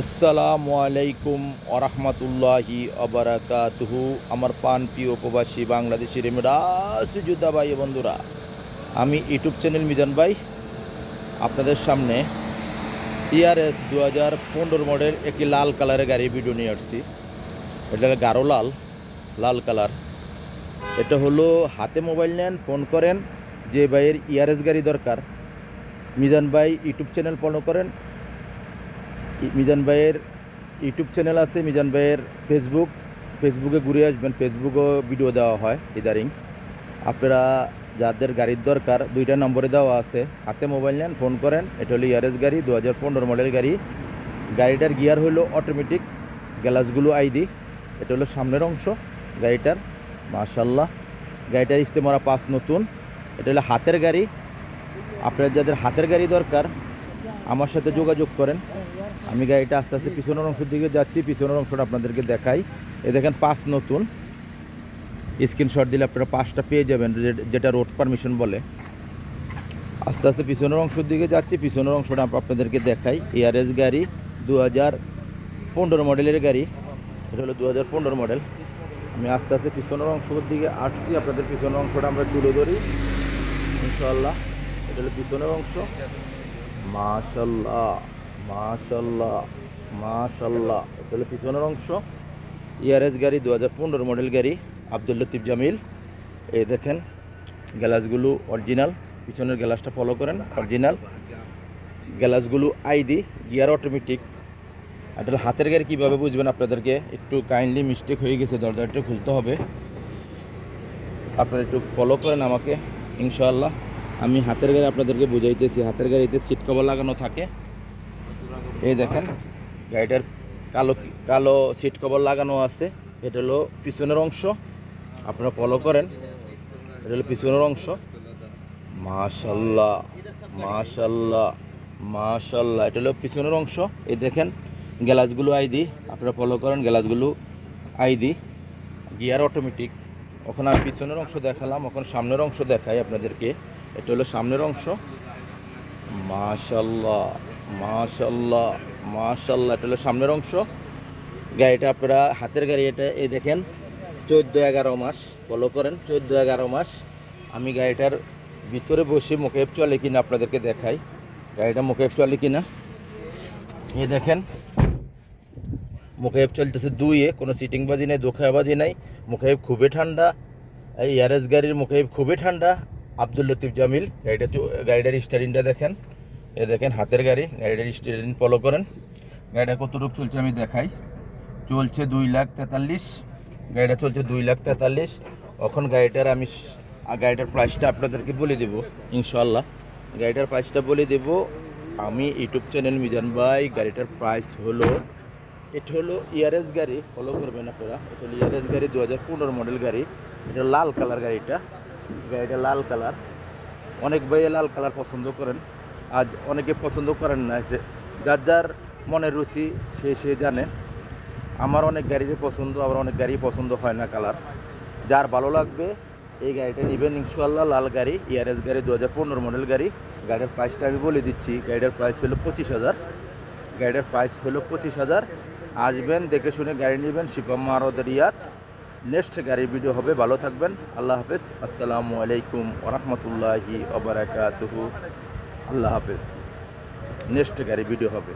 আসসালামু আলাইকুম ওরহমতুল্লাহি অবরাকাতুহু। আমার পান প্রিয় প্রবাসী বাংলাদেশি রেমিরাস যোদ্ধা ভাই বন্ধুরা, আমি ইউটিউব চ্যানেল মিজান ভাই আপনাদের সামনে টিআরএস 2015 মডেল একটি লাল কালারের গাড়ি ভিডিও নিয়ে আসছি। এটা গাঢ় লাল লাল কালার। এটা হলো হাতে মোবাইল নেন, ফোন করেন, যে ভাইয়ের ইআরএস গাড়ি দরকার মিজান ভাই ইউটিউব চ্যানেল ফলো করেন। মিজান ভাইয়ের ইউটিউব চ্যানেল আছে, মিজান ভাইয়ের ফেসবুকে ঘুরে আসবেন, ফেসবুকেও ভিডিও দেওয়া হয় ইদারিং। আপনারা যাদের গাড়ির দরকার দুইটা নম্বরে দেওয়া আছে, হাতে মোবাইল নেন, ফোন করেন। এটা হলো ইয়ারেস গাড়ি, 2015 মডেল গাড়ি। গাড়িটার গিয়ার হলো অটোমেটিক, গ্লাসগুলো আইডি। এটা হলো সামনের অংশ গাড়িটার। মাশাল্লাহ, গাড়িটার ইস্তেমারা পাস নতুন। এটা হলো হাতের গাড়ি। আপনারা যাদের হাতের গাড়ি দরকার আমার সাথে যোগাযোগ করেন। আমি গাড়িটা আস্তে আস্তে পিছনের অংশের দিকে যাচ্ছি, পিছনের অংশটা আপনাদেরকে দেখাই। এ দেখেন পাস নতুন, স্ক্রিনশট দিলে আপনারা পাসটা পেয়ে যাবেন, যেটা রোড পারমিশন বলে। আস্তে আস্তে পিছনের অংশের দিকে যাচ্ছি, পিছনের অংশটা আপনাদেরকে দেখাই। এআরএস গাড়ি 2015 মডেলের গাড়ি। এটা হলো 2015 মডেল। আমি আস্তে আস্তে পিছনের অংশের দিকে আসছি, আপনাদের পিছনের অংশটা আমরা তুলে ধরি ইনশাআল্লাহ। এটা হলো পিছনের অংশ। মাশাল্লাহ মাশাল্লাহ মাশাল্লাহ, এটা হলো পিছনের অংশ। ইয়ারেস গাড়ি 2015 মডেল গাড়ি, আব্দুল লতিফ জামিল। এই দেখেন গ্লাসগুলো অরিজিনাল, পিছনের গ্লাসটা ফলো করেন, অরিজিনাল গ্লাসগুলো আইডি, গিয়ার অটোমেটিক। এটা হাতের গাড়ি কীভাবে বুঝবেন আপনাদেরকে একটু কাইন্ডলি মিস্টেক হয়ে গেছে, দরজাটা খুলতে হবে, আপনারা একটু ফলো করেন আমাকে ইনশাআল্লাহ। আমি হাতের গাড়ি আপনাদেরকে বুঝাইতেছি। হাতের গাড়িতে সিট কভার লাগানো থাকে। এই দেখেন গাড়িটার কালো কালো সিট কভার লাগানো আছে। এটা হলো পিছনের অংশ, আপনারা ফলো করেন। এটা হলো পিছনের অংশ। মাশাল্লাহ মাশাল্লাহ মাশাল্লাহ, এটা হলো পিছনের অংশ। এই দেখেন গ্লাসগুলো আইডি, আপনারা ফলো করেন, গ্লাসগুলো আইডি, গিয়ার অটোমেটিক। ওখানে আমি পিছনের অংশ দেখালাম, ওখানে সামনের অংশ দেখাই আপনাদেরকে। এটা হলো সামনের অংশ। মাশাল্লাহ মাশাল্লাহ মাশাল্লাহ, এটা হলো সামনের অংশ। গাড়িটা আপনারা হাতের গাড়ি, এটা এই দেখেন 14-11 মাস, ফলো করেন, 14-11 মাস। আমি গাড়িটার ভিতরে বসে মুখেফ চলে কিনা আপনাদেরকে দেখাই। গাড়িটা মুখেফ চলে কিনা, এই দেখেন মুখেফ চলতেছে 2-এ, কোনো সিটিং বাজি নেই, দোখাবাজি নাই। মুখেফ খুবই ঠান্ডা। এই ইয়ারেস গাড়ির মুখেফ খুবই ঠান্ডা। আব্দুল লতিফ জামিল। গাড়িটার স্টারিংটা দেখেন, এ দেখেন হাতের গাড়ি, গাড়িটার স্টারিং ফলো করেন। গাড়িটা কতটুকু চলছে আমি দেখাই। চলছে 2,43,000, গাড়িটা চলছে 2,43,000। এখন গাড়িটার প্রাইসটা আপনাদেরকে বলে দেবো ইনশাআল্লাহ। গাড়িটার প্রাইসটা বলে দেব আমি ইউটিউব চ্যানেল মিজান ভাই। গাড়িটার প্রাইস হলো, এটা হলো ইয়ারেস গাড়ি, ফলো করবেন আপনারা। এটা হলো ইয়ারেস গাড়ি, 2015 মডেল গাড়ি। এটা লাল কালার গাড়িটা লাল কালার। অনেক ভাইয়ে লাল কালার পছন্দ করেন, আজ অনেকে পছন্দ করেন না, যার যার মনের রুচি সে জানে। আমার অনেক গাড়িরই পছন্দ, আবার অনেক গাড়ি পছন্দ হয় না কালার। যার ভালো লাগবে এই গাড়িটা নেবেন ইনশাআল্লাহ। লাল গাড়ি, ইয়ারেস গাড়ি, 2015 মডেল গাড়ি। গাড়ির প্রাইসটা আমি বলে দিচ্ছি। গাড়িটার প্রাইস হলো 25,000। গাড়িটার প্রাইস হলো 25,000। আসবেন, দেখে শুনে গাড়ি নেবেন। শিপা মারদ রিয়াদ। নেক্সট গাড়ির ভিডিও হবে। ভালো থাকবেন, আল্লাহ হাফেজ। আসসালামু আলাইকুম ওরহমতুল্লাহি ওবারাকাতুহু। আল্লাহ হাফেজ। নেক্সট গাড়ি ভিডিও হবে।